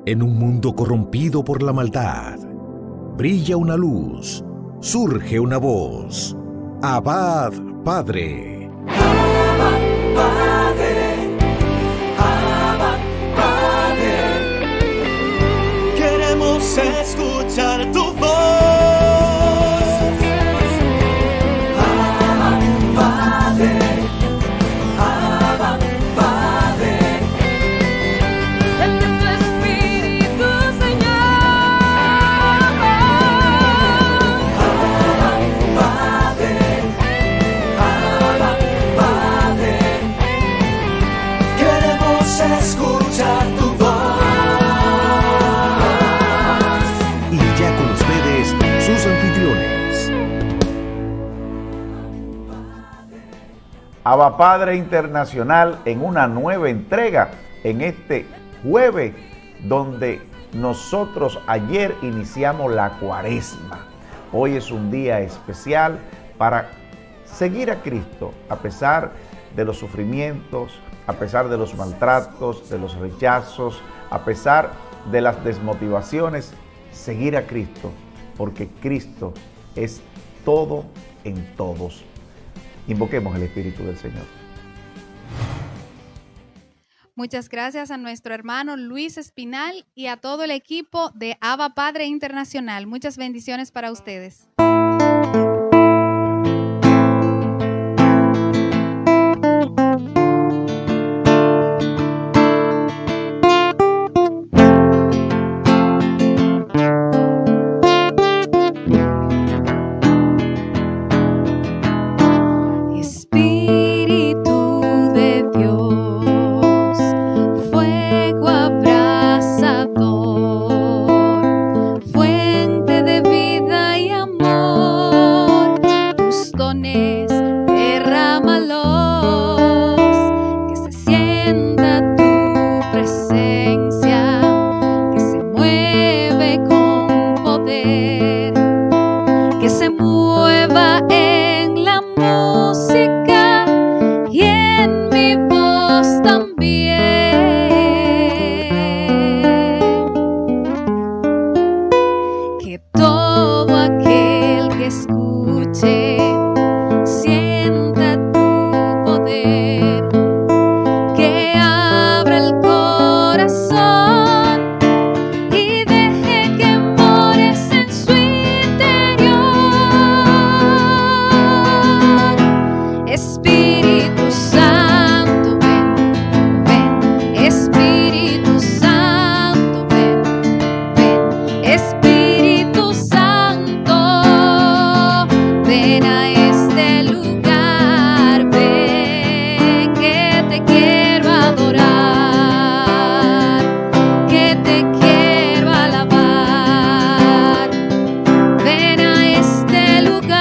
En un mundo corrompido por la maldad, brilla una luz, surge una voz. Abba, Padre. Abba, Padre. Abba, Padre. Queremos escuchar tu voz. Abba, Padre. Abba, Padre. Envía tu Espíritu, Señor. Abba, Padre. Abba, Padre. Queremos escuchar tu voz. Y ya con ustedes, sus anfitriones. Abba Padre Internacional en una nueva entrega en este jueves donde nosotros ayer iniciamos la cuaresma. Hoy es un día especial para seguir a Cristo a pesar de los sufrimientos, a pesar de los maltratos, de los rechazos, a pesar de las desmotivaciones, seguir a Cristo porque Cristo es todo en todos. Invoquemos el Espíritu del Señor. Muchas gracias a nuestro hermano Luis Espinal y a todo el equipo de Abba Padre Internacional. Muchas bendiciones para ustedes. Espíritu de Dios, fuego abrasador, fuente de vida y amor, tus dones derrámalos, que se sienta tu presencia, que se mueve con poder, que se mueva en la música y en mi voz también. Que todo aquel que escuche sienta tu poder, que abra el corazón y deje que mores en su interior. Espíritu Santo, ven, ven. Espíritu Santo, ven, ven. Espíritu Santo, ven a este lugar, ven, que te quiero adorar, que te quiero alabar. Ven a este lugar,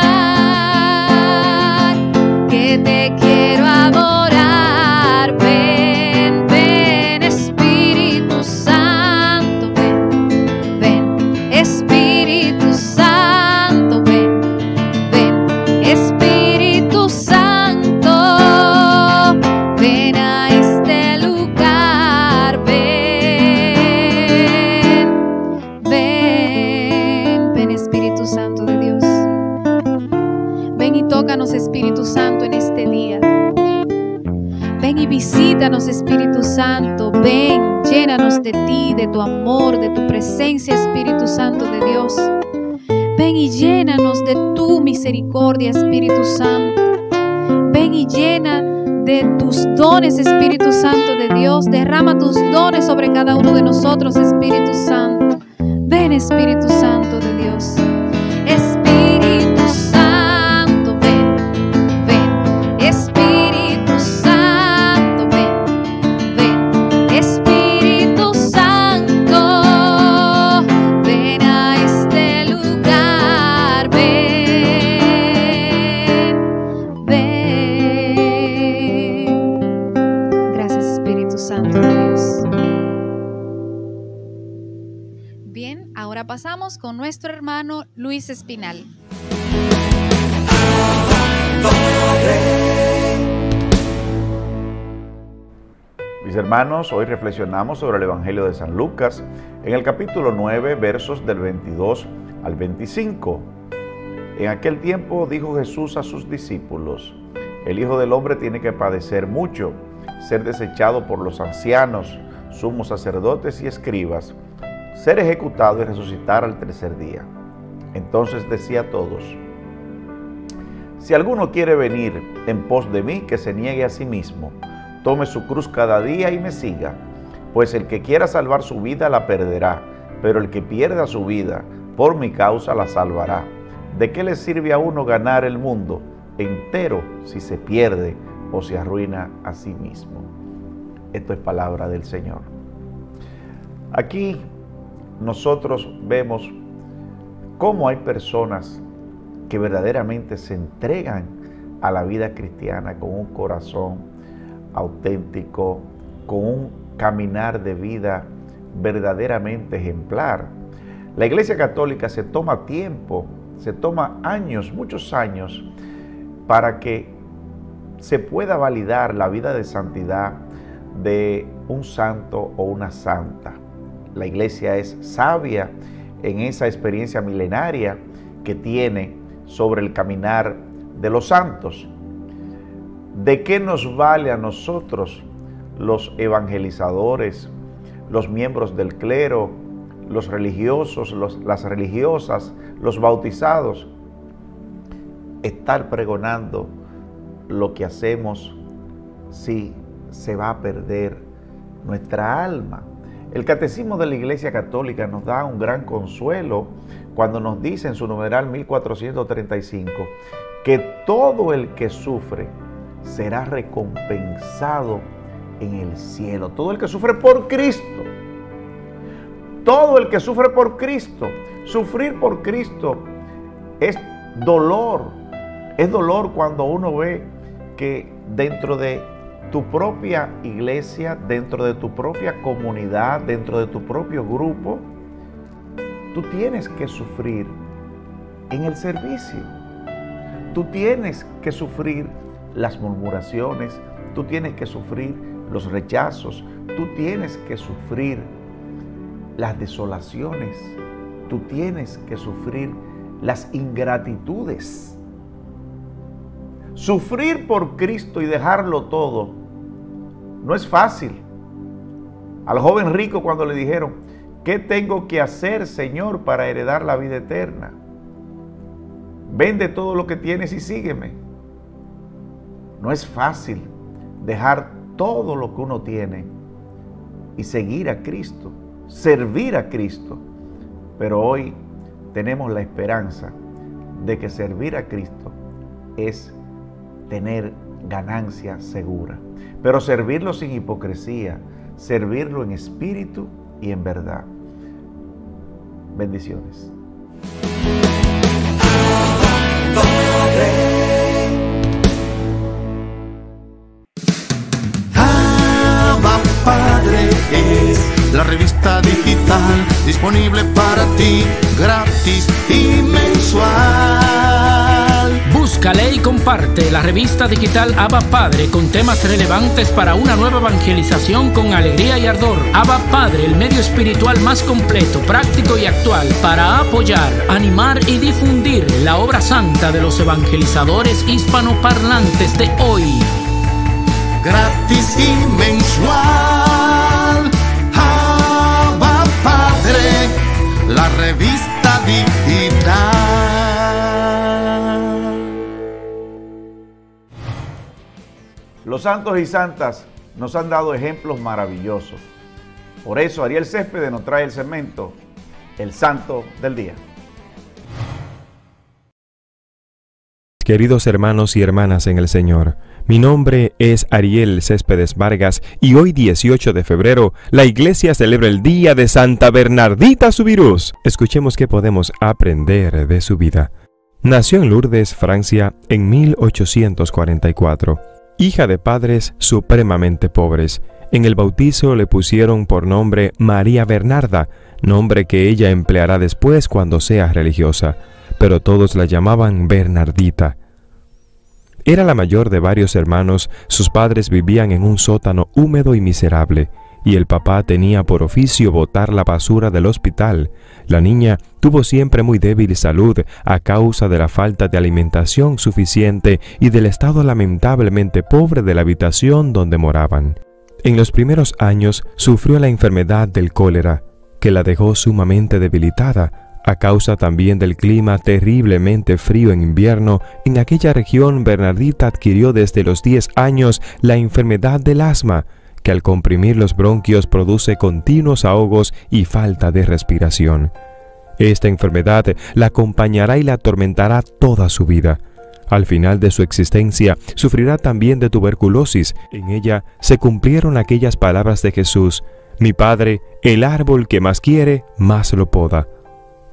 que te quiero adorar. Ven, ven, Espíritu Santo, ven, ven. Espíritu Santo, ven, ven. Espíritu Santo, ven a este lugar. Ven, ven, ven, Espíritu Santo de Dios. Ven y tócanos, Espíritu Santo, en este día. Ven y visítanos, Espíritu Santo. Ven, llénanos de ti, de tu amor, de tu presencia, Espíritu Santo de Dios. Ven y llénanos de tu misericordia, Espíritu Santo. Ven y llena de tus dones, Espíritu Santo de Dios. Derrama tus dones sobre cada uno de nosotros, Espíritu Santo. Ven, Espíritu Santo de Dios. Espíritu Santo, ven, ven. Espíritu Santo, ven, ven. Espíritu Santo, ven a este lugar. Ven, ven. Gracias, Espíritu Santo de Dios. Bien, ahora pasamos con nuestro hermano Luis Espinal. Mis hermanos, hoy reflexionamos sobre el Evangelio de San Lucas en el capítulo 9, versos del 22 al 25. En aquel tiempo dijo Jesús a sus discípulos: el Hijo del Hombre tiene que padecer mucho, ser desechado por los ancianos, sumos sacerdotes y escribas, ser ejecutado y resucitar al tercer día. Entonces decía a todos: si alguno quiere venir en pos de mí, que se niegue a sí mismo, tome su cruz cada día y me siga. Pues el que quiera salvar su vida la perderá, pero el que pierda su vida por mi causa la salvará. ¿De qué le sirve a uno ganar el mundo entero si se pierde o se arruina a sí mismo? Esto es palabra del Señor. Aquí nosotros vemos cómo hay personas que verdaderamente se entregan a la vida cristiana con un corazón auténtico, con un caminar de vida verdaderamente ejemplar. La Iglesia Católica se toma tiempo, se toma años, muchos años, para que se pueda validar la vida de santidad de un santo o una santa. La Iglesia es sabia en esa experiencia milenaria que tiene sobre el caminar de los santos. ¿De qué nos vale a nosotros, los evangelizadores, los miembros del clero, los religiosos, las religiosas, los bautizados, estar pregonando lo que hacemos si se va a perder nuestra alma? El Catecismo de la Iglesia Católica nos da un gran consuelo cuando nos dice en su numeral 1435 que todo el que sufre será recompensado en el cielo. Todo el que sufre por Cristo. Todo el que sufre por Cristo. Sufrir por Cristo es dolor. Es dolor cuando uno ve que dentro de tu propia iglesia, dentro de tu propia comunidad, dentro de tu propio grupo, tú tienes que sufrir en el servicio. Tú tienes que sufrir las murmuraciones, tú tienes que sufrir los rechazos, tú tienes que sufrir las desolaciones, tú tienes que sufrir las ingratitudes. Sufrir por Cristo y dejarlo todo no es fácil. Al joven rico, cuando le dijeron: ¿qué tengo que hacer, Señor, para heredar la vida eterna? Vende todo lo que tienes y sígueme. No es fácil dejar todo lo que uno tiene y seguir a Cristo, servir a Cristo. Pero hoy tenemos la esperanza de que servir a Cristo es tener ganancia segura. Pero servirlo sin hipocresía, servirlo en espíritu y en verdad. Bendiciones. Abba Padre es la revista digital disponible para ti, gratis y mensual. Búscale y comparte la revista digital Abba Padre con temas relevantes para una nueva evangelización con alegría y ardor. Abba Padre, el medio espiritual más completo, práctico y actual para apoyar, animar y difundir la obra santa de los evangelizadores hispanoparlantes de hoy. Gratis y mensual. Abba Padre, la revista digital. Los santos y santas nos han dado ejemplos maravillosos. Por eso Ariel Céspedes nos trae el segmento El Santo del Día. Queridos hermanos y hermanas en el Señor, mi nombre es Ariel Céspedes Vargas y hoy 18 de febrero la Iglesia celebra el Día de Santa Bernardita Soubirous. Escuchemos qué podemos aprender de su vida. Nació en Lourdes, Francia, en 1844. Hija de padres supremamente pobres. En el bautizo le pusieron por nombre María Bernarda, nombre que ella empleará después cuando sea religiosa, pero todos la llamaban Bernardita. Era la mayor de varios hermanos, sus padres vivían en un sótano húmedo y miserable, y el papá tenía por oficio botar la basura del hospital. La niña tuvo siempre muy débil salud a causa de la falta de alimentación suficiente y del estado lamentablemente pobre de la habitación donde moraban. En los primeros años sufrió la enfermedad del cólera, que la dejó sumamente debilitada, a causa también del clima terriblemente frío en invierno. En aquella región Bernardita adquirió desde los 10 años la enfermedad del asma, que al comprimir los bronquios produce continuos ahogos y falta de respiración. Esta enfermedad la acompañará y la atormentará toda su vida. Al final de su existencia sufrirá también de tuberculosis. En ella se cumplieron aquellas palabras de Jesús: «Mi Padre, el árbol que más quiere, más lo poda,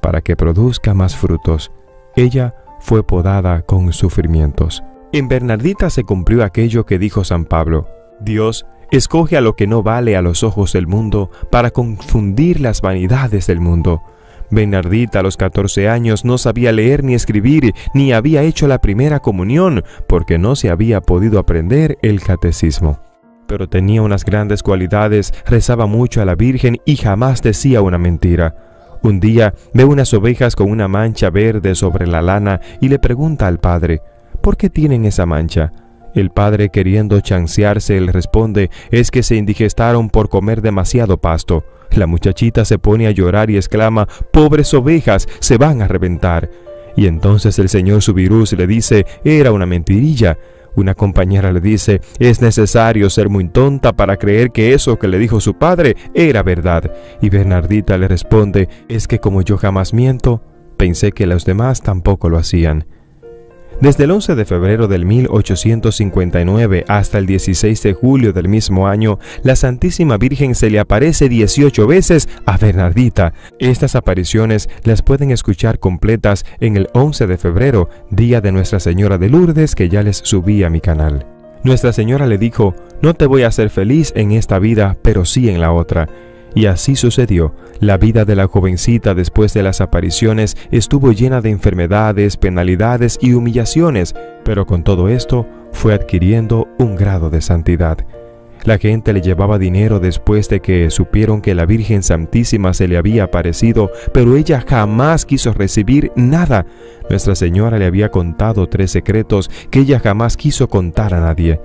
para que produzca más frutos». Ella fue podada con sufrimientos. En Bernardita se cumplió aquello que dijo San Pablo: Dios escoge a lo que no vale a los ojos del mundo para confundir las vanidades del mundo. Bernardita a los 14 años no sabía leer ni escribir, ni había hecho la primera comunión, porque no se había podido aprender el catecismo. Pero tenía unas grandes cualidades, rezaba mucho a la Virgen y jamás decía una mentira. Un día ve unas ovejas con una mancha verde sobre la lana y le pregunta al padre: ¿por qué tienen esa mancha? El padre, queriendo chancearse, le responde: es que se indigestaron por comer demasiado pasto. La muchachita se pone a llorar y exclama: pobres ovejas, se van a reventar. Y entonces el señor Subirús le dice: era una mentirilla. Una compañera le dice: es necesario ser muy tonta para creer que eso que le dijo su padre era verdad. Y Bernardita le responde: es que como yo jamás miento, pensé que los demás tampoco lo hacían. Desde el 11 de febrero del 1859 hasta el 16 de julio del mismo año, la Santísima Virgen se le aparece 18 veces a Bernardita. Estas apariciones las pueden escuchar completas en el 11 de febrero, día de Nuestra Señora de Lourdes, que ya les subí a mi canal. Nuestra Señora le dijo: no te voy a hacer feliz en esta vida, pero sí en la otra. Y así sucedió. La vida de la jovencita después de las apariciones estuvo llena de enfermedades, penalidades y humillaciones, pero con todo esto fue adquiriendo un grado de santidad. La gente le llevaba dinero después de que supieron que la Virgen Santísima se le había aparecido, pero ella jamás quiso recibir nada. Nuestra Señora le había contado 3 secretos que ella jamás quiso contar a nadie.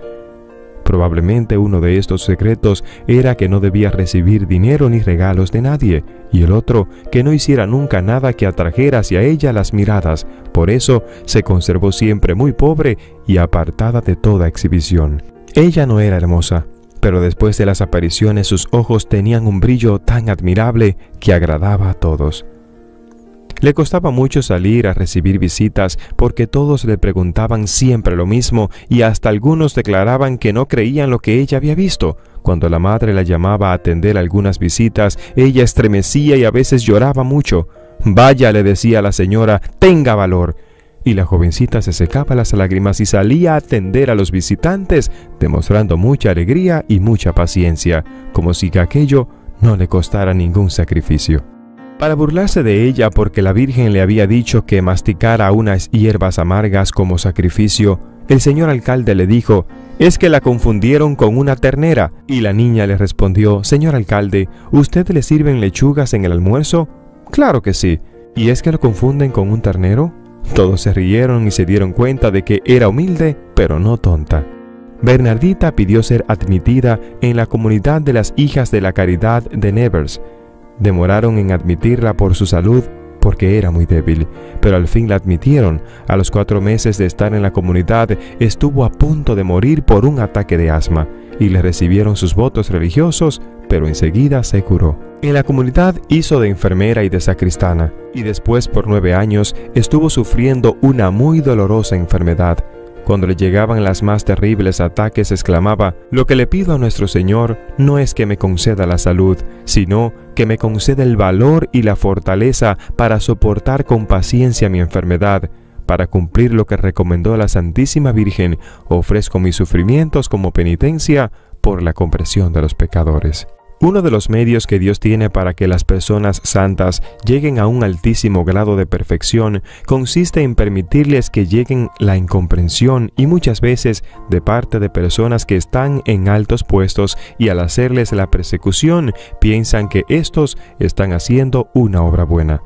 Probablemente uno de estos secretos era que no debía recibir dinero ni regalos de nadie, y el otro, que no hiciera nunca nada que atrajera hacia ella las miradas. Por eso se conservó siempre muy pobre y apartada de toda exhibición. Ella no era hermosa, pero después de las apariciones sus ojos tenían un brillo tan admirable que agradaba a todos. Le costaba mucho salir a recibir visitas porque todos le preguntaban siempre lo mismo y hasta algunos declaraban que no creían lo que ella había visto. Cuando la madre la llamaba a atender algunas visitas, ella estremecía y a veces lloraba mucho. «Vaya», le decía a la señora, «tenga valor». Y la jovencita se secaba las lágrimas y salía a atender a los visitantes, demostrando mucha alegría y mucha paciencia, como si aquello no le costara ningún sacrificio. Para burlarse de ella porque la Virgen le había dicho que masticara unas hierbas amargas como sacrificio, el señor alcalde le dijo: «es que la confundieron con una ternera». Y la niña le respondió: «Señor alcalde, ¿usted le sirven lechugas en el almuerzo?». «Claro que sí». «¿Y es que lo confunden con un ternero?». Todos se rieron y se dieron cuenta de que era humilde, pero no tonta. Bernardita pidió ser admitida en la comunidad de las Hijas de la Caridad de Nevers. Demoraron en admitirla por su salud, porque era muy débil, pero al fin la admitieron. A los 4 meses de estar en la comunidad, estuvo a punto de morir por un ataque de asma, y le recibieron sus votos religiosos, pero enseguida se curó. En la comunidad hizo de enfermera y de sacristana, y después por 9 años estuvo sufriendo una muy dolorosa enfermedad. Cuando le llegaban las más terribles ataques, exclamaba: «Lo que le pido a nuestro Señor no es que me conceda la salud, sino que me conceda el valor y la fortaleza para soportar con paciencia mi enfermedad. Para cumplir lo que recomendó la Santísima Virgen, ofrezco mis sufrimientos como penitencia por la compresión de los pecadores». Uno de los medios que Dios tiene para que las personas santas lleguen a un altísimo grado de perfección consiste en permitirles que lleguen la incomprensión y muchas veces de parte de personas que están en altos puestos y al hacerles la persecución piensan que estos están haciendo una obra buena.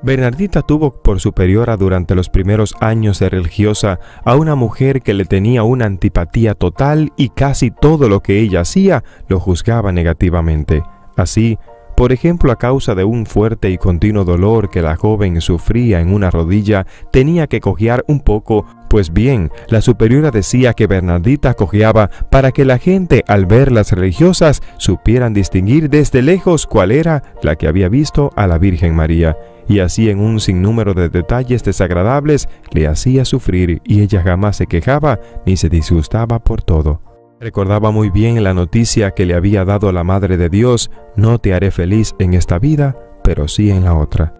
Bernardita tuvo por superiora durante los primeros años de religiosa a una mujer que le tenía una antipatía total y casi todo lo que ella hacía lo juzgaba negativamente. Así, por ejemplo, a causa de un fuerte y continuo dolor que la joven sufría en una rodilla, tenía que cojear un poco. Pues bien, la superiora decía que Bernardita cojeaba para que la gente, al ver las religiosas, supieran distinguir desde lejos cuál era la que había visto a la Virgen María. Y así en un sinnúmero de detalles desagradables le hacía sufrir y ella jamás se quejaba ni se disgustaba por todo. Recordaba muy bien la noticia que le había dado la Madre de Dios: no te haré feliz en esta vida, pero sí en la otra.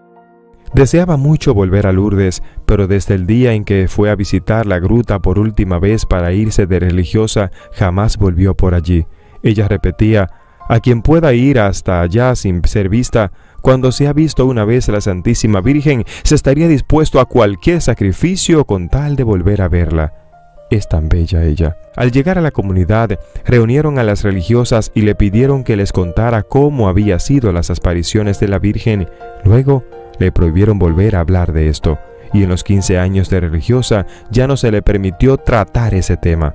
Deseaba mucho volver a Lourdes, pero desde el día en que fue a visitar la gruta por última vez para irse de religiosa, jamás volvió por allí. Ella repetía: a quien pueda ir hasta allá sin ser vista, cuando se ha visto una vez a la Santísima Virgen, se estaría dispuesto a cualquier sacrificio con tal de volver a verla. Es tan bella ella. Al llegar a la comunidad, reunieron a las religiosas y le pidieron que les contara cómo habían sido las apariciones de la Virgen. Luego, le prohibieron volver a hablar de esto, y en los 15 años de religiosa ya no se le permitió tratar ese tema.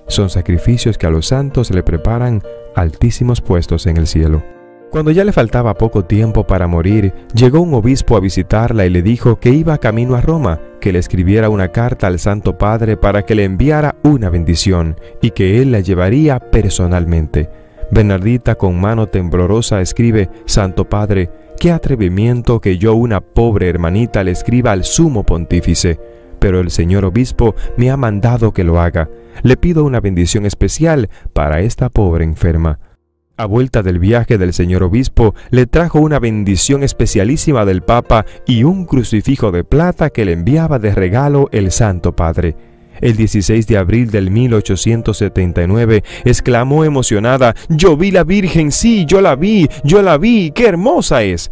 Son sacrificios que a los santos le preparan altísimos puestos en el cielo. Cuando ya le faltaba poco tiempo para morir, llegó un obispo a visitarla y le dijo que iba camino a Roma, que le escribiera una carta al Santo Padre para que le enviara una bendición y que él la llevaría personalmente. Bernardita, con mano temblorosa, escribe: Santo Padre, qué atrevimiento que yo, una pobre hermanita, le escriba al sumo pontífice, pero el señor obispo me ha mandado que lo haga. Le pido una bendición especial para esta pobre enferma. A vuelta del viaje del señor obispo, le trajo una bendición especialísima del Papa y un crucifijo de plata que le enviaba de regalo el Santo Padre. El 16 de abril del 1879, exclamó emocionada: «Yo vi la Virgen, sí, yo la vi, qué hermosa es».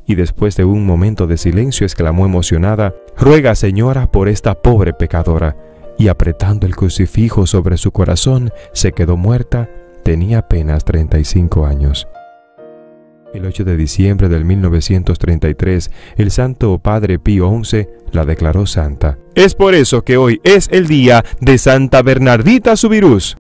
Y después de un momento de silencio, exclamó emocionada: «Ruega, señora, por esta pobre pecadora». Y apretando el crucifijo sobre su corazón, se quedó muerta. Tenía apenas 35 años. El 8 de diciembre del 1933, el Santo Padre Pío XI la declaró santa. Es por eso que hoy es el día de Santa Bernardita Subirús.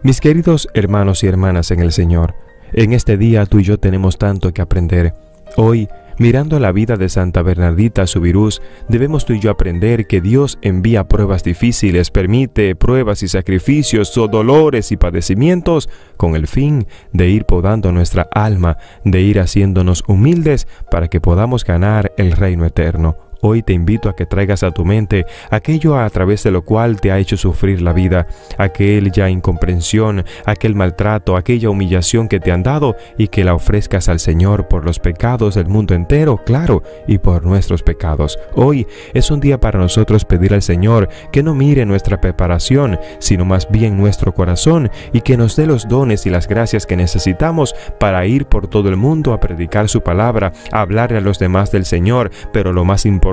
Mis queridos hermanos y hermanas en el Señor, en este día tú y yo tenemos tanto que aprender. Hoy, mirando la vida de Santa Bernardita Subirús, debemos tú y yo aprender que Dios envía pruebas difíciles, permite pruebas y sacrificios o dolores y padecimientos con el fin de ir podando nuestra alma, de ir haciéndonos humildes para que podamos ganar el reino eterno. Hoy te invito a que traigas a tu mente aquello a través de lo cual te ha hecho sufrir la vida, aquella incomprensión, aquel maltrato, aquella humillación que te han dado, y que la ofrezcas al Señor por los pecados del mundo entero, claro, y por nuestros pecados. Hoy es un día para nosotros pedir al Señor que no mire nuestra preparación, sino más bien nuestro corazón, y que nos dé los dones y las gracias que necesitamos para ir por todo el mundo a predicar su palabra, a hablarle a los demás del Señor, pero lo más importante,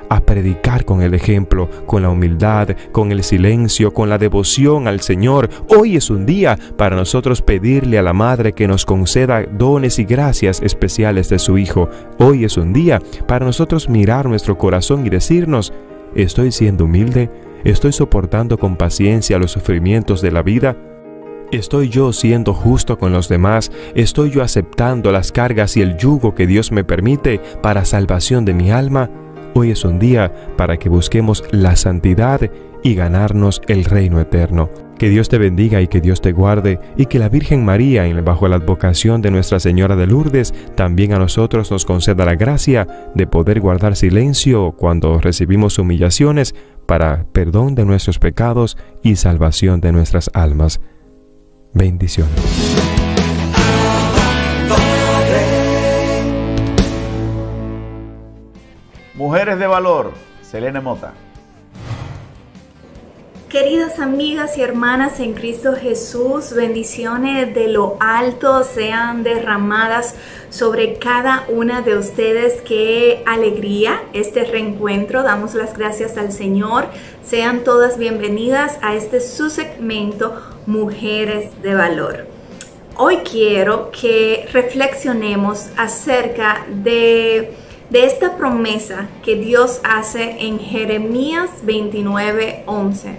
a predicar con el ejemplo, con la humildad, con el silencio, con la devoción al Señor. Hoy es un día para nosotros pedirle a la Madre que nos conceda dones y gracias especiales de su Hijo. Hoy es un día para nosotros mirar nuestro corazón y decirnos: ¿estoy siendo humilde? ¿Estoy soportando con paciencia los sufrimientos de la vida? ¿Estoy yo siendo justo con los demás? ¿Estoy yo aceptando las cargas y el yugo que Dios me permite para salvación de mi alma? Hoy es un día para que busquemos la santidad y ganarnos el reino eterno. Que Dios te bendiga y que Dios te guarde, y que la Virgen María, bajo la advocación de Nuestra Señora de Lourdes, también a nosotros nos conceda la gracia de poder guardar silencio cuando recibimos humillaciones, para perdón de nuestros pecados y salvación de nuestras almas. Bendiciones. Mujeres de valor, Selene Mota. Queridas amigas y hermanas en Cristo Jesús, bendiciones de lo alto sean derramadas sobre cada una de ustedes. Qué alegría este reencuentro. Damos las gracias al Señor. Sean todas bienvenidas a este su segmento Mujeres de Valor. Hoy quiero que reflexionemos acerca de esta promesa que Dios hace en Jeremías 29:11.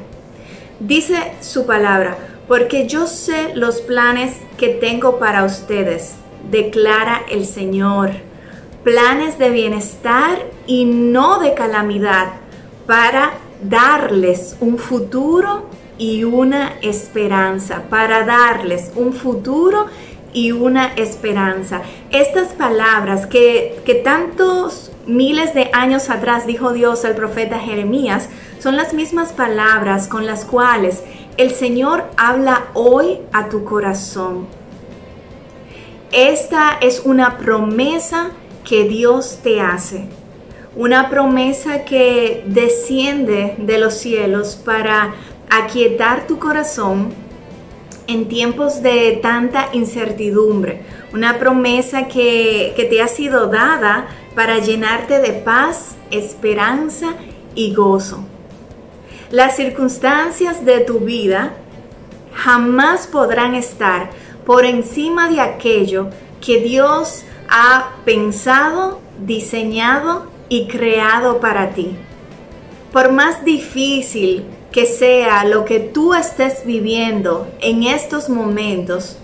Dice su palabra: porque yo sé los planes que tengo para ustedes, declara el Señor, planes de bienestar y no de calamidad, para darles un futuro y una esperanza, para darles un futuro y una esperanza. Estas palabras que tantos miles de años atrás dijo Dios al profeta Jeremías, son las mismas palabras con las cuales el Señor habla hoy a tu corazón. Esta es una promesa que Dios te hace, una promesa que desciende de los cielos para aquietar tu corazón en tiempos de tanta incertidumbre, una promesa que te ha sido dada para llenarte de paz, esperanza y gozo. Las circunstancias de tu vida jamás podrán estar por encima de aquello que Dios ha pensado, diseñado y creado para ti. Por más difícil que sea lo que tú estés viviendo en estos momentos,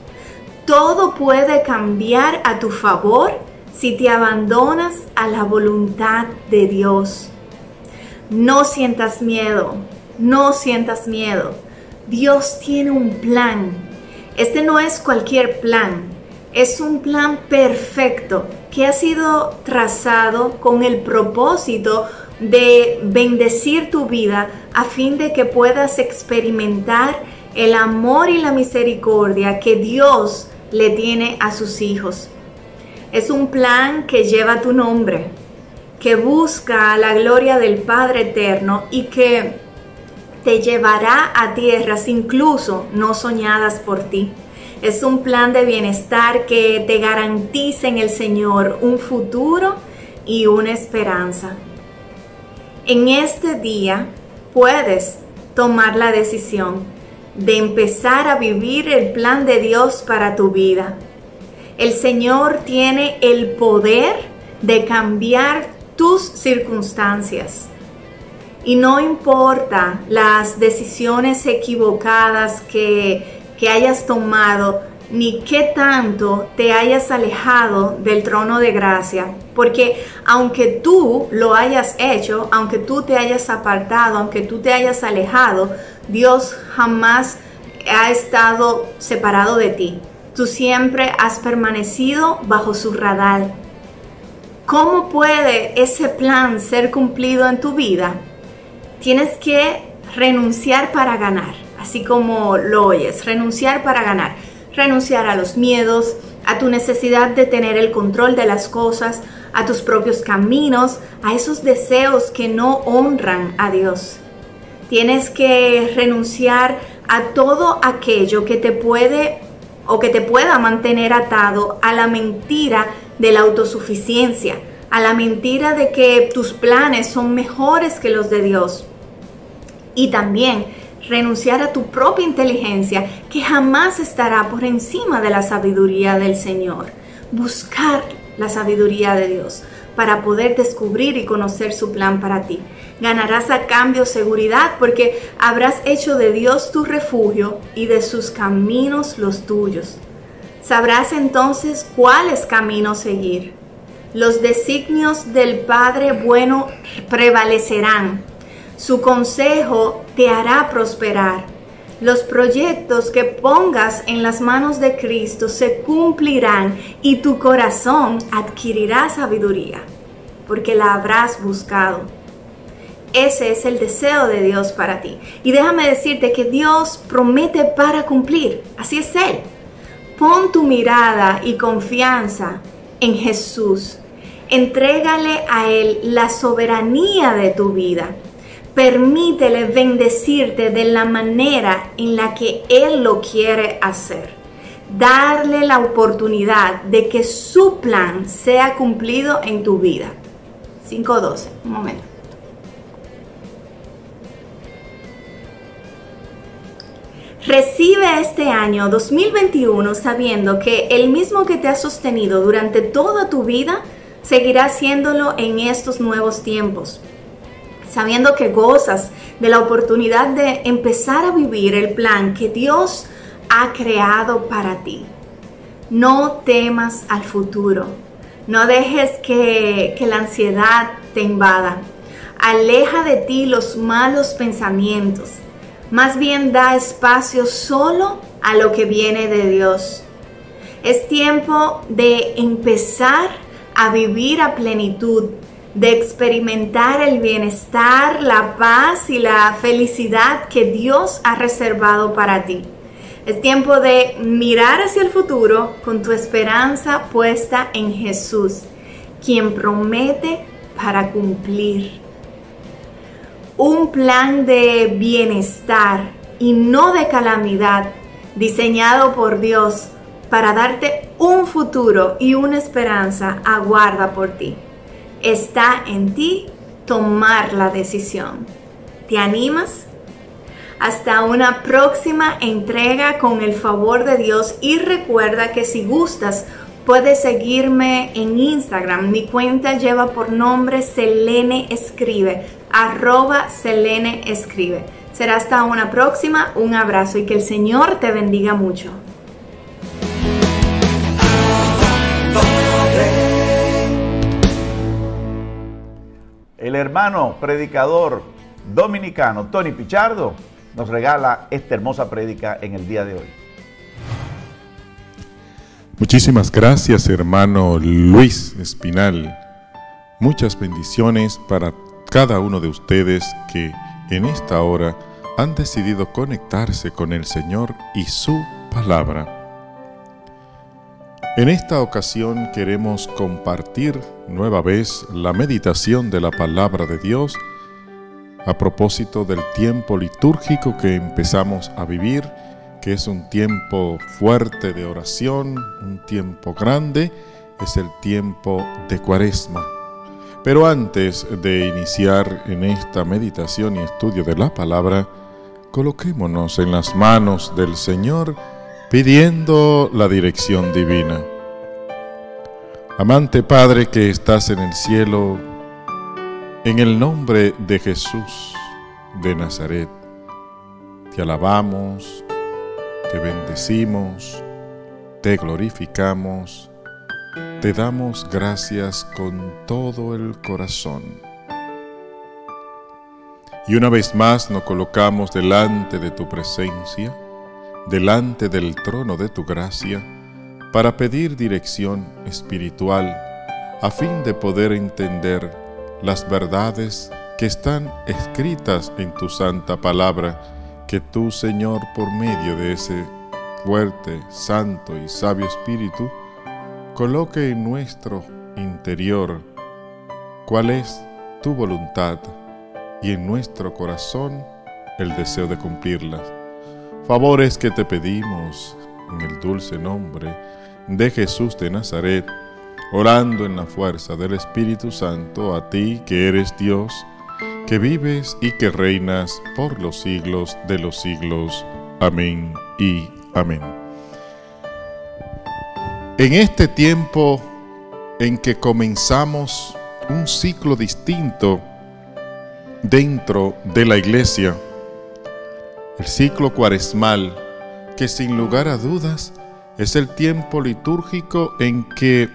todo puede cambiar a tu favor si te abandonas a la voluntad de Dios. No sientas miedo, no sientas miedo. Dios tiene un plan. Este no es cualquier plan, es un plan perfecto que ha sido trazado con el propósito de bendecir tu vida a fin de que puedas experimentar el amor y la misericordia que Dios le tiene a sus hijos. Es un plan que lleva tu nombre, que busca la gloria del Padre Eterno y que te llevará a tierras incluso no soñadas por ti. Es un plan de bienestar que te garantiza en el Señor un futuro y una esperanza. En este día puedes tomar la decisión de empezar a vivir el plan de Dios para tu vida. El Señor tiene el poder de cambiar tus circunstancias. Y no importa las decisiones equivocadas que hayas tomado, ni qué tanto te hayas alejado del trono de gracia, porque aunque tú lo hayas hecho, aunque tú te hayas apartado, aunque tú te hayas alejado, Dios jamás ha estado separado de ti. Tú siempre has permanecido bajo su radar. ¿Cómo puede ese plan ser cumplido en tu vida? Tienes que renunciar para ganar, así como lo oyes, renunciar para ganar. Renunciar a los miedos, a tu necesidad de tener el control de las cosas, a tus propios caminos, a esos deseos que no honran a Dios. Tienes que renunciar a todo aquello que te puede o que te pueda mantener atado a la mentira de la autosuficiencia, a la mentira de que tus planes son mejores que los de Dios. Y también renunciar a tu propia inteligencia, que jamás estará por encima de la sabiduría del Señor. Buscar la sabiduría de Dios para poder descubrir y conocer su plan para ti. Ganarás a cambio seguridad porque habrás hecho de Dios tu refugio y de sus caminos los tuyos. Sabrás entonces cuáles caminos seguir. Los designios del Padre bueno prevalecerán. Su consejo te hará prosperar. Los proyectos que pongas en las manos de Cristo se cumplirán y tu corazón adquirirá sabiduría, porque la habrás buscado. Ese es el deseo de Dios para ti. Y déjame decirte que Dios promete para cumplir. Así es Él. Pon tu mirada y confianza en Jesús. Entrégale a Él la soberanía de tu vida. Permítele bendecirte de la manera en la que Él lo quiere hacer. Darle la oportunidad de que su plan sea cumplido en tu vida. 5:12, un momento. Recibe este año 2021 sabiendo que el mismo que te ha sostenido durante toda tu vida seguirá haciéndolo en estos nuevos tiempos. Sabiendo que gozas de la oportunidad de empezar a vivir el plan que Dios ha creado para ti. No temas al futuro. No dejes que la ansiedad te invada. Aleja de ti los malos pensamientos. Más bien da espacio solo a lo que viene de Dios. Es tiempo de empezar a vivir a plenitud, de experimentar el bienestar, la paz y la felicidad que Dios ha reservado para ti. Es tiempo de mirar hacia el futuro con tu esperanza puesta en Jesús, quien promete para cumplir. Un plan de bienestar y no de calamidad, diseñado por Dios para darte un futuro y una esperanza, aguarda por ti. Está en ti tomar la decisión. ¿Te animas? Hasta una próxima entrega con el favor de Dios, y recuerda que si gustas puedes seguirme en Instagram. Mi cuenta lleva por nombre Selene Escribe, @Selene Escribe. Será hasta una próxima, un abrazo y que el Señor te bendiga mucho. El hermano predicador dominicano Tony Pichardo nos regala esta hermosa prédica en el día de hoy. Muchísimas gracias, hermano Luis Espinal. Muchas bendiciones para cada uno de ustedes que en esta hora han decidido conectarse con el Señor y su palabra. En esta ocasión queremos compartir nueva vez la meditación de la palabra de Dios a propósito del tiempo litúrgico que empezamos a vivir, que es un tiempo fuerte de oración, un tiempo grande, es el tiempo de Cuaresma. Pero antes de iniciar en esta meditación y estudio de la palabra, coloquémonos en las manos del Señor pidiendo la dirección divina. Amante Padre que estás en el cielo, en el nombre de Jesús de Nazaret, te alabamos, te bendecimos, te glorificamos, te damos gracias con todo el corazón. Y una vez más nos colocamos delante de tu presencia, delante del trono de tu gracia, para pedir dirección espiritual, a fin de poder entender las verdades que están escritas en tu santa palabra, que tú, Señor, por medio de ese fuerte, santo y sabio Espíritu, coloque en nuestro interior cuál es tu voluntad y en nuestro corazón el deseo de cumplirlas. Favores que te pedimos en el dulce nombre de Jesús de Nazaret, orando en la fuerza del Espíritu Santo, a ti que eres Dios, que vives y que reinas por los siglos de los siglos. Amén y amén. En este tiempo en que comenzamos un ciclo distinto dentro de la iglesia, el ciclo cuaresmal, que sin lugar a dudas es el tiempo litúrgico en que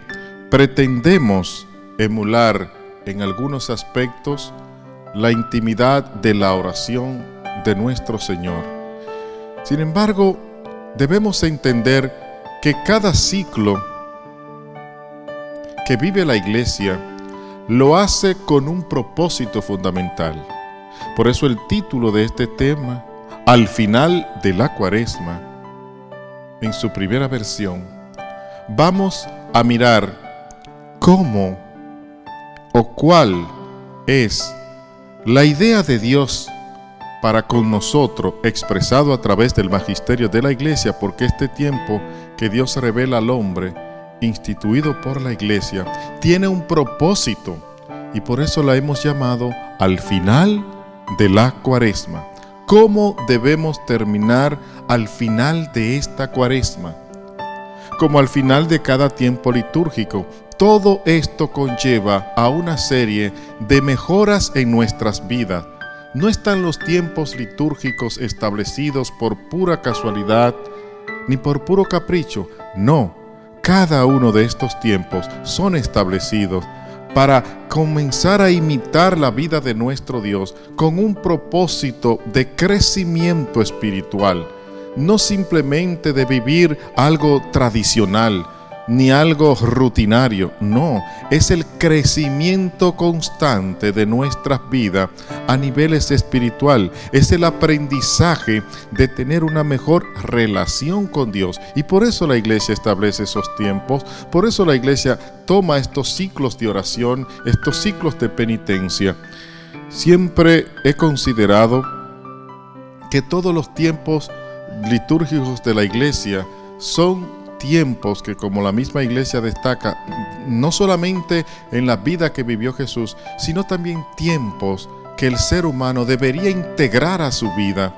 pretendemos emular en algunos aspectos la intimidad de la oración de nuestro Señor. Sin embargo, debemos entender que cada ciclo que vive la iglesia lo hace con un propósito fundamental. Por eso el título de este tema, Al final de la Cuaresma, en su primera versión, vamos a mirar cómo o cuál es La idea de Dios para con nosotros, expresado a través del magisterio de la Iglesia, porque este tiempo que Dios revela al hombre, instituido por la Iglesia, tiene un propósito, y por eso la hemos llamado al final de la Cuaresma. ¿Cómo debemos terminar al final de esta Cuaresma? Como al final de cada tiempo litúrgico. Todo esto conlleva a una serie de mejoras en nuestras vidas. No están los tiempos litúrgicos establecidos por pura casualidad ni por puro capricho. No, cada uno de estos tiempos son establecidos para comenzar a imitar la vida de nuestro Dios con un propósito de crecimiento espiritual, no simplemente de vivir algo tradicional, ni algo rutinario. No, es el crecimiento constante de nuestras vidas a niveles espiritual. Es el aprendizaje de tener una mejor relación con Dios. Y por eso la Iglesia establece esos tiempos. Por eso la Iglesia toma estos ciclos de oración, estos ciclos de penitencia. Siempre he considerado que todos los tiempos litúrgicos de la Iglesia son tiempos que, como la misma Iglesia destaca, no solamente en la vida que vivió Jesús, sino también tiempos que el ser humano debería integrar a su vida.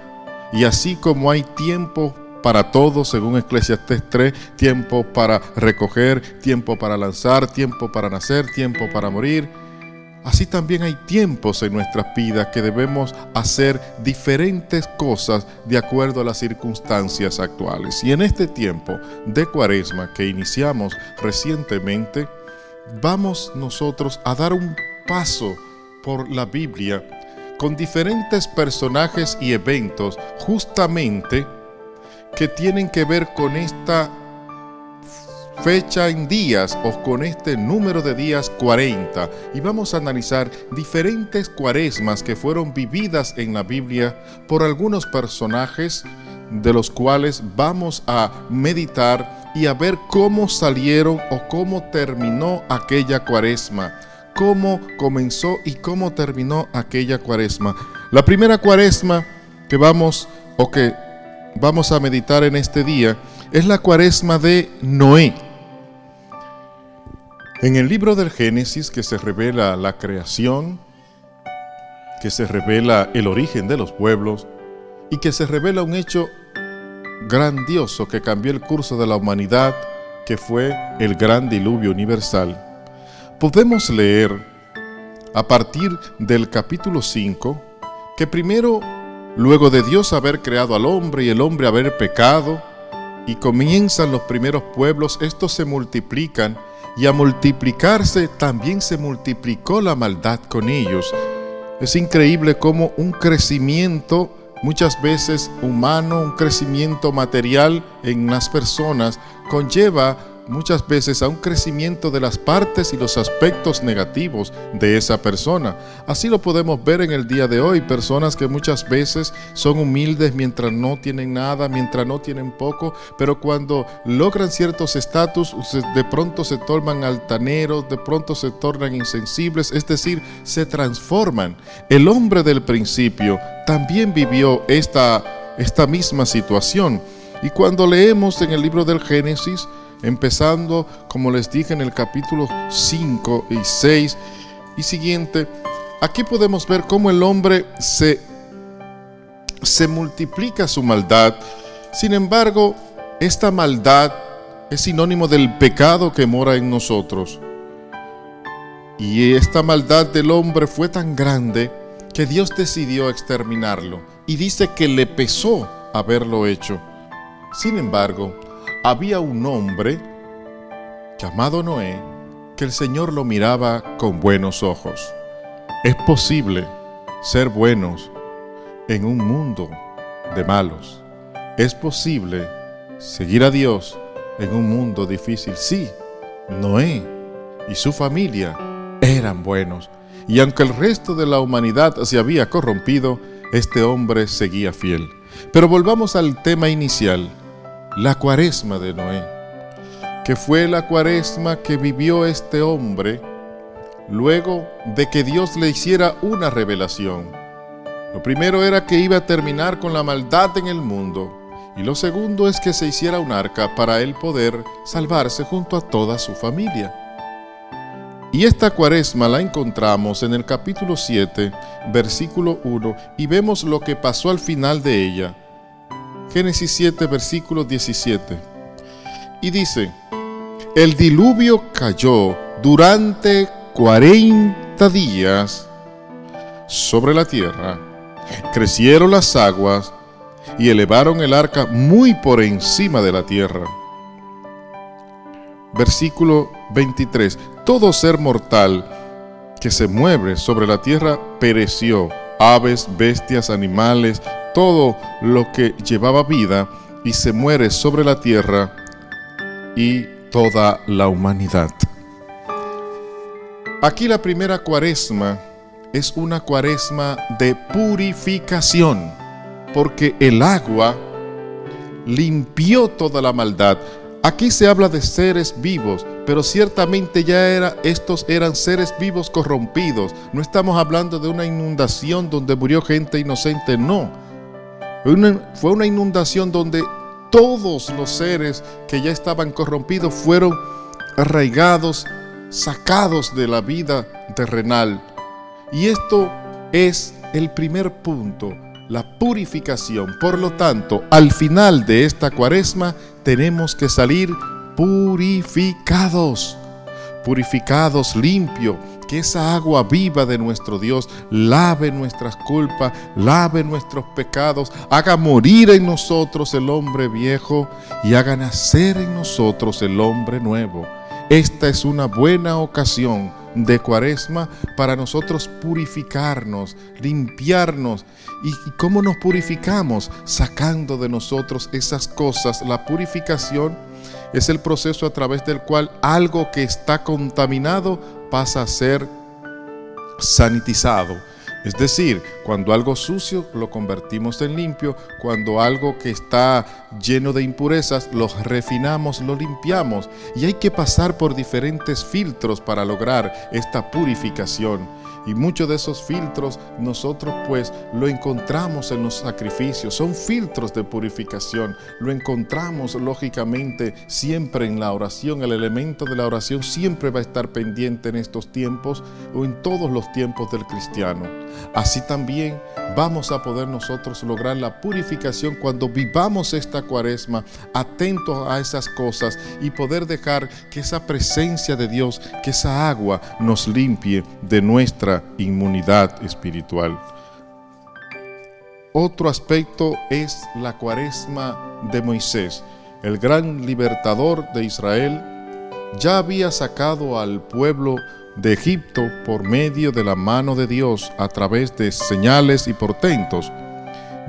Y así como hay tiempo para todo, según Eclesiastés 3, tiempo para recoger, tiempo para lanzar, tiempo para nacer, tiempo para morir, así también hay tiempos en nuestras vidas que debemos hacer diferentes cosas de acuerdo a las circunstancias actuales. Y en este tiempo de Cuaresma que iniciamos recientemente, vamos nosotros a dar un paso por la Biblia con diferentes personajes y eventos justamente que tienen que ver con esta fecha en días o con este número de días 40, y vamos a analizar diferentes cuaresmas que fueron vividas en la Biblia por algunos personajes de los cuales vamos a meditar y a ver cómo salieron o cómo terminó aquella cuaresma, cómo comenzó y cómo terminó aquella cuaresma. La primera cuaresma que vamos a meditar en este día es la cuaresma de Noé. En el libro del Génesis, que se revela la creación, que se revela el origen de los pueblos y que se revela un hecho grandioso que cambió el curso de la humanidad, que fue el gran diluvio universal, podemos leer a partir del capítulo 5 que primero, luego de Dios haber creado al hombre y el hombre haber pecado, y comienzan los primeros pueblos, estos se multiplican, y a multiplicarse también se multiplicó la maldad con ellos. Es increíble cómo un crecimiento, muchas veces humano, un crecimiento material en las personas, conlleva muchas veces a un crecimiento de las partes y los aspectos negativos de esa persona. Así lo podemos ver en el día de hoy, personas que muchas veces son humildes mientras no tienen nada, mientras no tienen poco, pero cuando logran ciertos estatus, de pronto se tornan altaneros, de pronto se tornan insensibles, es decir, se transforman. El hombre del principio también vivió esta misma situación, y cuando leemos en el libro del Génesis, empezando, como les dije, en el capítulo 5 y 6 y siguiente, aquí podemos ver cómo el hombre se multiplica su maldad. Sin embargo, esta maldad es sinónimo del pecado que mora en nosotros. Y esta maldad del hombre fue tan grande que Dios decidió exterminarlo. Y dice que le pesó haberlo hecho. Sin embargo, había un hombre llamado Noé que el Señor lo miraba con buenos ojos. Es posible ser buenos en un mundo de malos. Es posible seguir a Dios en un mundo difícil. Sí, Noé y su familia eran buenos. Y aunque el resto de la humanidad se había corrompido, este hombre seguía fiel. Pero volvamos al tema inicial. La cuaresma de Noé, que fue la cuaresma que vivió este hombre luego de que Dios le hiciera una revelación. Lo primero era que iba a terminar con la maldad en el mundo, y lo segundo es que se hiciera un arca para él poder salvarse junto a toda su familia. Y esta cuaresma la encontramos en el capítulo 7, versículo 1, y vemos lo que pasó al final de ella. Génesis 7, versículo 17. Y dice: el diluvio cayó durante 40 días sobre la tierra, crecieron las aguas y elevaron el arca muy por encima de la tierra. Versículo 23. Todo ser mortal que se mueve sobre la tierra pereció, aves, bestias, animales, todo lo que llevaba vida y se muere sobre la tierra, y toda la humanidad. Aquí la primera cuaresma es una cuaresma de purificación, porque el agua limpió toda la maldad. Aquí se habla de seres vivos, pero ciertamente estos eran seres vivos corrompidos. No estamos hablando de una inundación donde murió gente inocente, no. Fue una inundación donde todos los seres que ya estaban corrompidos fueron arraigados, sacados de la vida terrenal. Y esto es el primer punto, la purificación. Por lo tanto, al final de esta cuaresma tenemos que salir purificados, limpio, que esa agua viva de nuestro Dios lave nuestras culpas, lave nuestros pecados, haga morir en nosotros el hombre viejo y haga nacer en nosotros el hombre nuevo. Esta es una buena ocasión de cuaresma para nosotros purificarnos, limpiarnos. ¿Y cómo nos purificamos? Sacando de nosotros esas cosas. La purificación es el proceso a través del cual algo que está contaminado pasa a ser sanitizado. Es decir, cuando algo sucio lo convertimos en limpio, cuando algo que está lleno de impurezas lo refinamos, lo limpiamos, y hay que pasar por diferentes filtros para lograr esta purificación. Y muchos de esos filtros nosotros pues lo encontramos en los sacrificios, son filtros de purificación, lo encontramos lógicamente siempre en la oración. El elemento de la oración siempre va a estar pendiente en estos tiempos o en todos los tiempos del cristiano. Así también vamos a poder nosotros lograr la purificación cuando vivamos esta cuaresma atentos a esas cosas y poder dejar que esa presencia de Dios, que esa agua nos limpie de nuestra inmunidad espiritual. Otro aspecto es la cuaresma de Moisés. El gran libertador de Israel ya había sacado al pueblo de Egipto por medio de la mano de Dios a través de señales y portentos.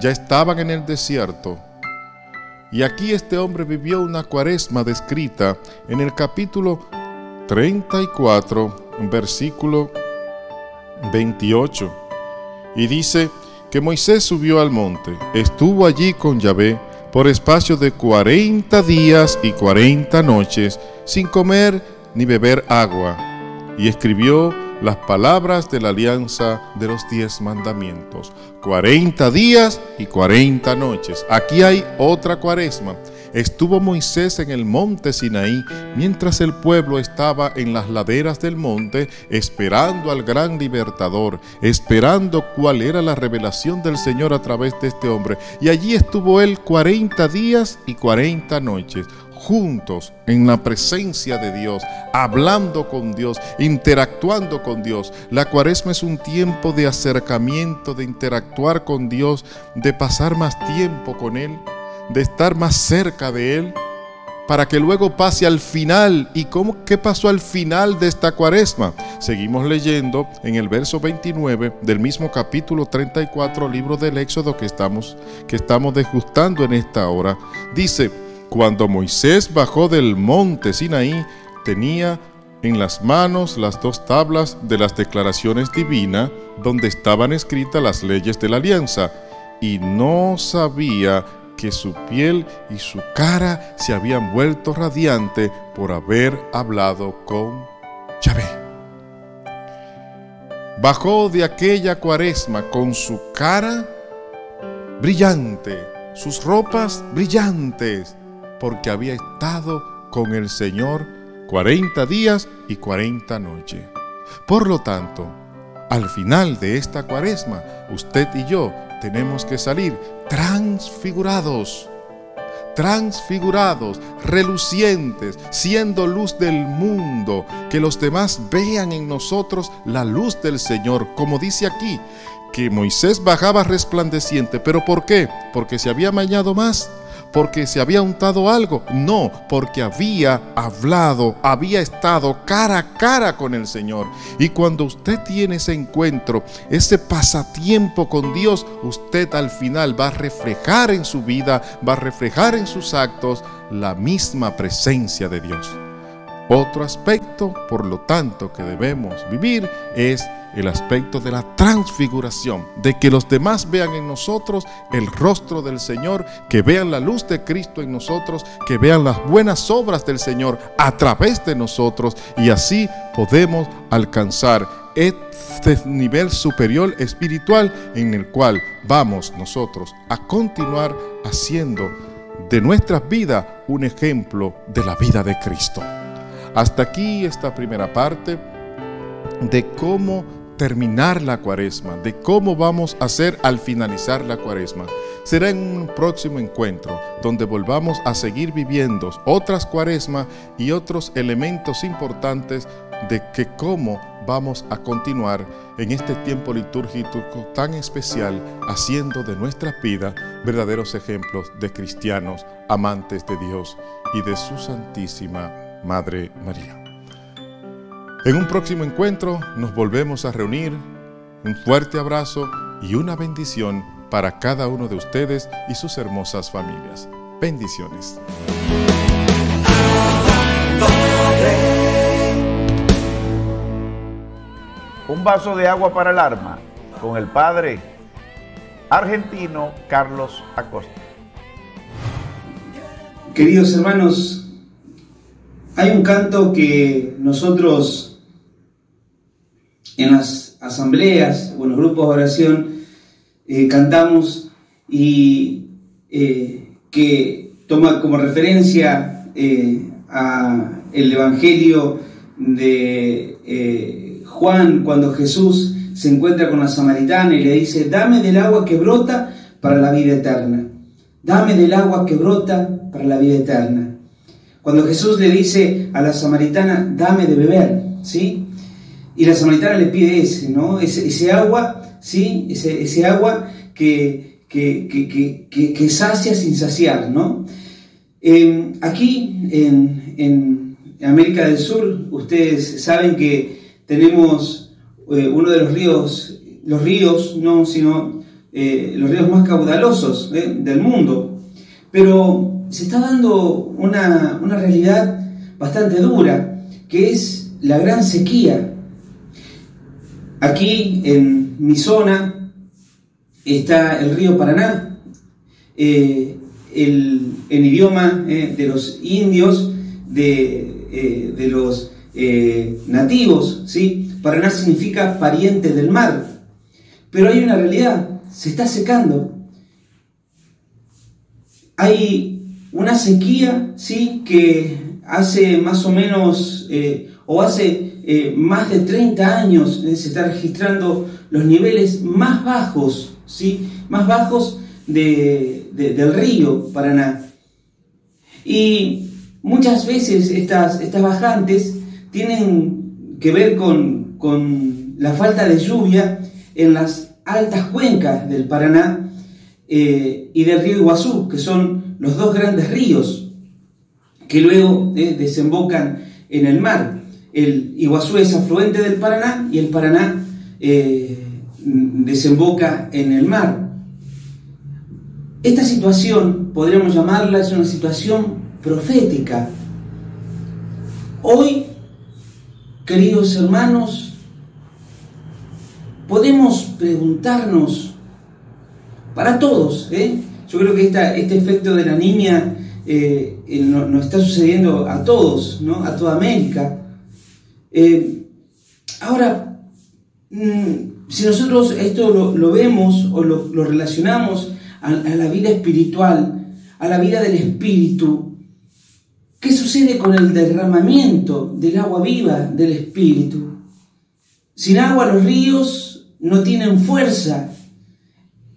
Ya estaban en el desierto. Y aquí este hombre vivió una cuaresma descrita en el capítulo 34, versículo 28. Y dice que Moisés subió al monte, estuvo allí con Yahvé por espacio de 40 días y 40 noches, sin comer ni beber agua, y escribió las palabras de la alianza de los 10 mandamientos. 40 días y 40 noches. Aquí hay otra cuaresma. Estuvo Moisés en el monte Sinaí, mientras el pueblo estaba en las laderas del monte, esperando al gran libertador, esperando cuál era la revelación del Señor a través de este hombre. Y allí estuvo él 40 días y 40 noches, juntos en la presencia de Dios, hablando con Dios, interactuando con Dios. La cuaresma es un tiempo de acercamiento, de interactuar con Dios, de pasar más tiempo con Él, de estar más cerca de Él, para que luego pase al final. ¿Y qué pasó al final de esta cuaresma? Seguimos leyendo en el verso 29 del mismo capítulo 34, libro del Éxodo que estamos degustando en esta hora. Dice: cuando Moisés bajó del monte Sinaí, tenía en las manos las 2 tablas de las declaraciones divinas, donde estaban escritas las leyes de la alianza, y no sabía que su piel y su cara se habían vuelto radiante por haber hablado con Yahvé. bajó de aquella cuaresma con su cara brillante, sus ropas brillantes, porque había estado con el Señor 40 días y 40 noches. Por lo tanto, al final de esta cuaresma, usted y yo tenemos que salir transfigurados, relucientes, siendo luz del mundo, que los demás vean en nosotros la luz del Señor, como dice aquí, que Moisés bajaba resplandeciente. ¿Pero por qué? ¿Porque se había bañado más? ¿Porque se había untado algo? No, porque había hablado, había estado cara a cara con el Señor. Y cuando usted tiene ese encuentro, ese pasatiempo con Dios, usted al final va a reflejar en su vida, va a reflejar en sus actos la misma presencia de Dios. Otro aspecto, por lo tanto, que debemos vivir es el aspecto de la transfiguración, de que los demás vean en nosotros el rostro del Señor, que vean la luz de Cristo en nosotros, que vean las buenas obras del Señor a través de nosotros, y así podemos alcanzar este nivel superior espiritual en el cual vamos nosotros a continuar haciendo de nuestras vidas un ejemplo de la vida de Cristo. Hasta aquí esta primera parte de cómo terminar la cuaresma, de cómo vamos a hacer al finalizar la cuaresma. Será en un próximo encuentro donde volvamos a seguir viviendo otras cuaresmas y otros elementos importantes de que cómo vamos a continuar en este tiempo litúrgico tan especial, haciendo de nuestra vida verdaderos ejemplos de cristianos amantes de Dios y de su Santísima Madre María. En un próximo encuentro nos volvemos a reunir. Un fuerte abrazo y una bendición para cada uno de ustedes y sus hermosas familias. Bendiciones. Un vaso de agua para el alma con el padre argentino Carlos Acosta. Queridos hermanos, hay un canto que nosotros en las asambleas o en los grupos de oración cantamos y que toma como referencia a el Evangelio de Juan, cuando Jesús se encuentra con la samaritana y le dice: dame del agua que brota para la vida eterna. Dame del agua que brota para la vida eterna. Cuando Jesús le dice a la samaritana: dame de beber, ¿sí? Y la samaritana le pide ese agua, ¿sí? Ese agua que sacia sin saciar, ¿no? Aquí en América del Sur, ustedes saben que tenemos uno de los ríos más caudalosos del mundo, pero se está dando una realidad bastante dura, que es la gran sequía. Aquí en mi zona está el río Paraná, en idioma de los indios, de los nativos, ¿sí? Paraná significa pariente del mar, pero hay una realidad: se está secando. Hay una sequía, ¿sí? Que hace más o menos, más de 30 años se está registrando los niveles más bajos, ¿sí? Más bajos del río Paraná. Y muchas veces estas bajantes tienen que ver con la falta de lluvia en las altas cuencas del Paraná y del río Iguazú, que son los dos grandes ríos que luego desembocan en el mar. El Iguazú es afluente del Paraná y el Paraná desemboca en el mar. Esta situación, podríamos llamarla, es una situación profética. Hoy, queridos hermanos, podemos preguntarnos, para todos, yo creo que este efecto de la niña nos está sucediendo a todos, ¿no? A toda América. Ahora, si nosotros esto lo vemos o lo relacionamos a la vida espiritual, a la vida del Espíritu, ¿qué sucede con el derramamiento del agua viva del Espíritu? Sin agua los ríos no tienen fuerza.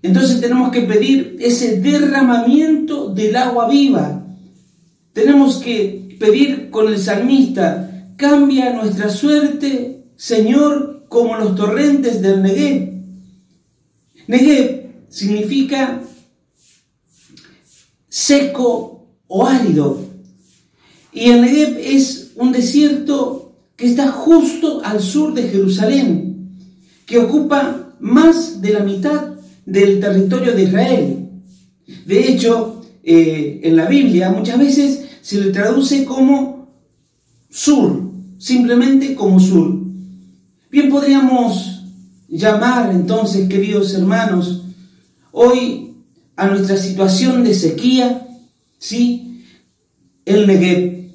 Entonces tenemos que pedir ese derramamiento del agua viva. Tenemos que pedir con el salmista: cambia nuestra suerte, Señor, como los torrentes del Negev. Negev significa seco o árido. Y el Negev es un desierto que está justo al sur de Jerusalén, que ocupa más de la mitad del territorio de Israel. De hecho, en la Biblia muchas veces se le traduce como sur, simplemente como sur. Bien, podríamos llamar entonces, queridos hermanos, hoy a nuestra situación de sequía, ¿sí?, el Negev.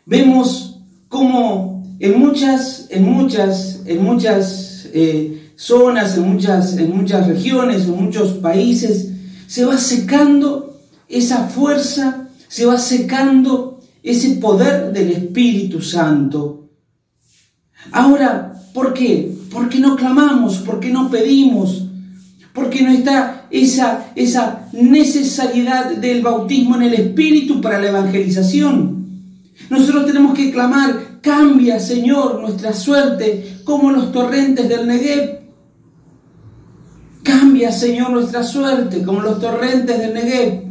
Vemos como en muchas zonas, en muchas regiones, en muchos países, se va secando esa fuerza, se va secando ese poder del Espíritu Santo. Ahora, ¿por qué? ¿Por qué no clamamos? ¿Por qué no pedimos? ¿Por qué no está esa necesidad del bautismo en el Espíritu para la evangelización? Nosotros tenemos que clamar: cambia, Señor, nuestra suerte como los torrentes del Negev. Cambia, Señor, nuestra suerte como los torrentes del Negev.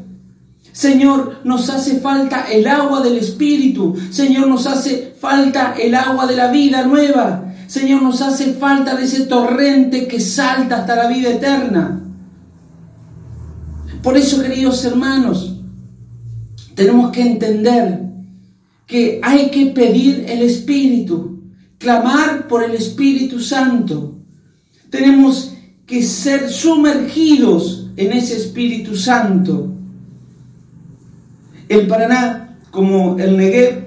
Señor, nos hace falta el agua del Espíritu. Señor, nos hace falta el agua de la vida nueva. Señor, nos hace falta de ese torrente que salta hasta la vida eterna. Por eso, queridos hermanos, tenemos que entender que hay que pedir el Espíritu, clamar por el Espíritu Santo. Tenemos que ser sumergidos en ese Espíritu Santo. El Paraná, como el Negev,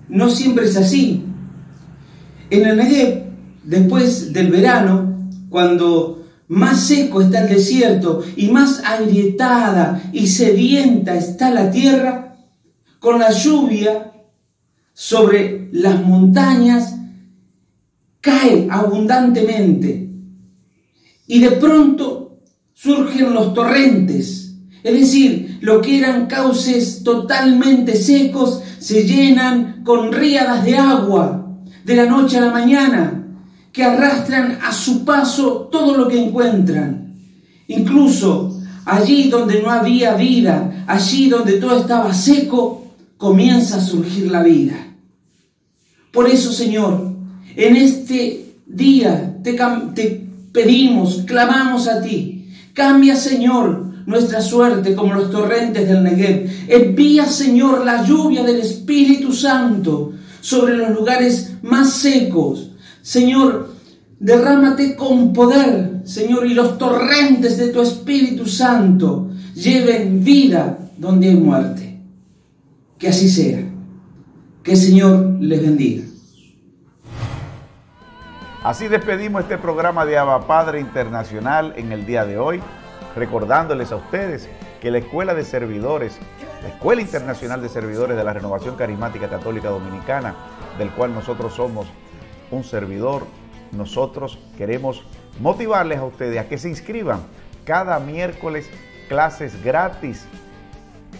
no siempre es así. En el Negev, después del verano, cuando más seco está el desierto y más agrietada y sedienta está la tierra, con la lluvia sobre las montañas cae abundantemente y de pronto surgen los torrentes, es decir, lo que eran cauces totalmente secos se llenan con ríadas de agua de la noche a la mañana, que arrastran a su paso todo lo que encuentran. Incluso allí donde no había vida, allí donde todo estaba seco, comienza a surgir la vida. Por eso, Señor, en este día te pedimos, clamamos a ti. Cambia, Señor, nuestra suerte como los torrentes del Negev. Envía, Señor, la lluvia del Espíritu Santo sobre los lugares más secos. Señor, derrámate con poder, Señor, y los torrentes de tu Espíritu Santo lleven vida donde hay muerte. Que así sea. Que el Señor les bendiga. Así despedimos este programa de Abba Padre Internacional en el día de hoy, recordándoles a ustedes que la Escuela de Servidores, la Escuela Internacional de Servidores de la Renovación Carismática Católica Dominicana, del cual nosotros somos un servidor, nosotros queremos motivarles a ustedes a que se inscriban. Cada miércoles clases gratis,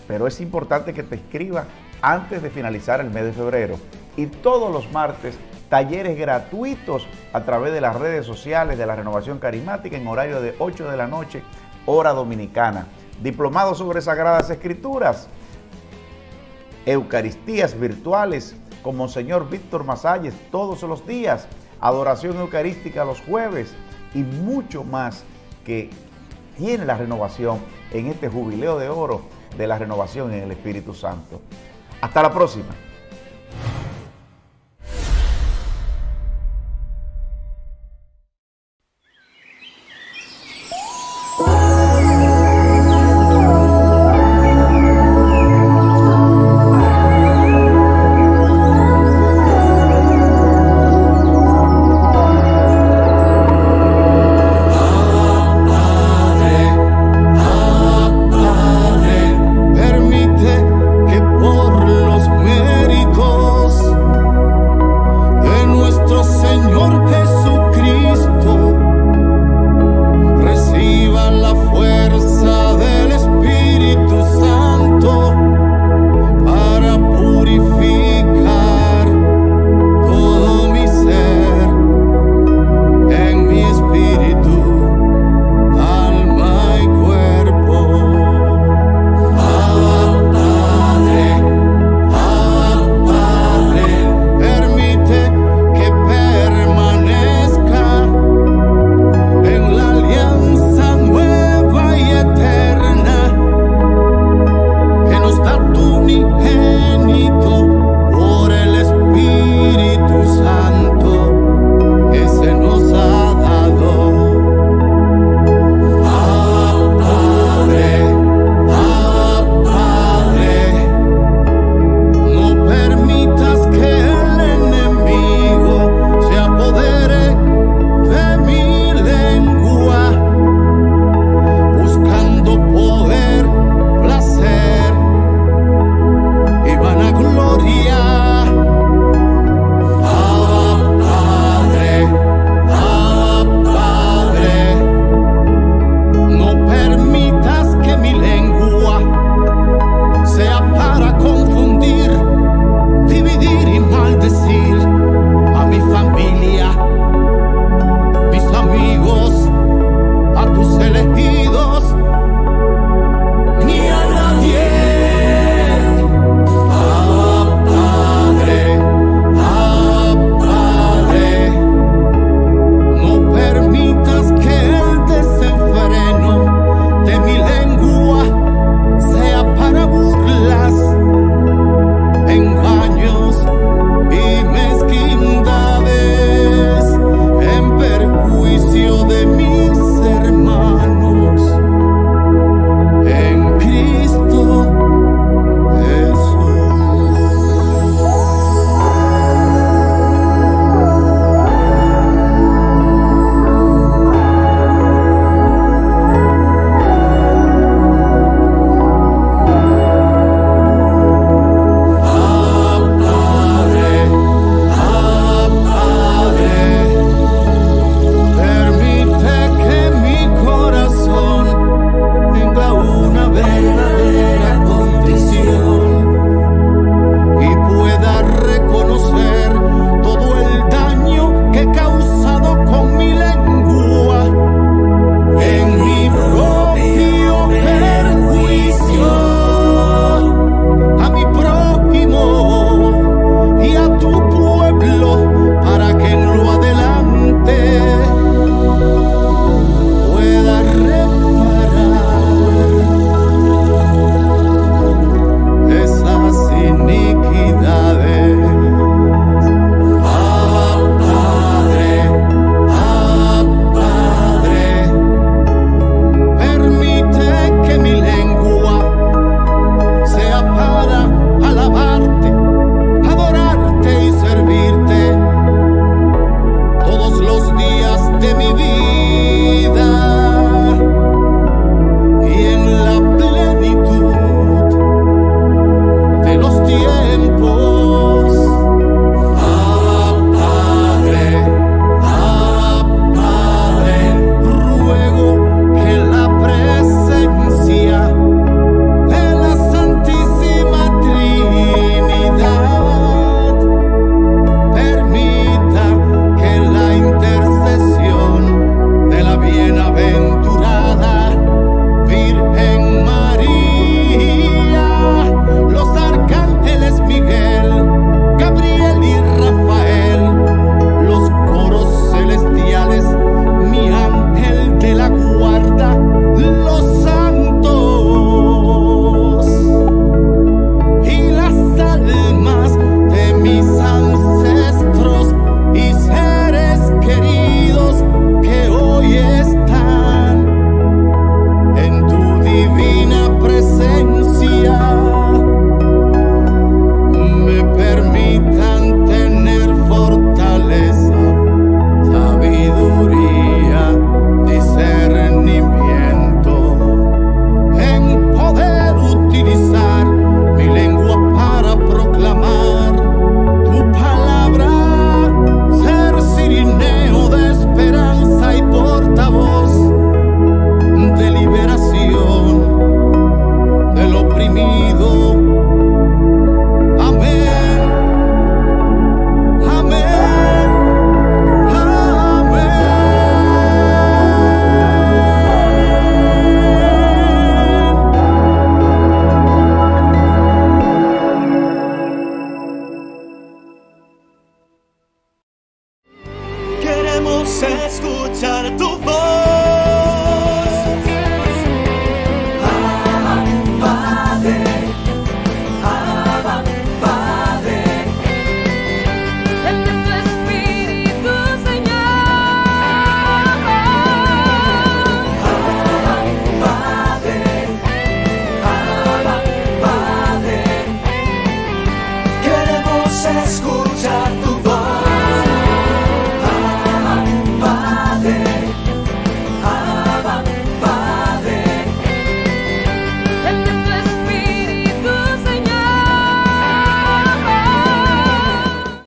pero es importante que te inscribas antes de finalizar el mes de febrero. Y todos los martes, talleres gratuitos a través de las redes sociales de la Renovación Carismática en horario de 8 de la noche, hora dominicana. Diplomados sobre Sagradas Escrituras, Eucaristías virtuales con Monseñor Víctor Masalles todos los días, adoración eucarística los jueves y mucho más que tiene la renovación en este jubileo de oro de la renovación en el Espíritu Santo. Hasta la próxima.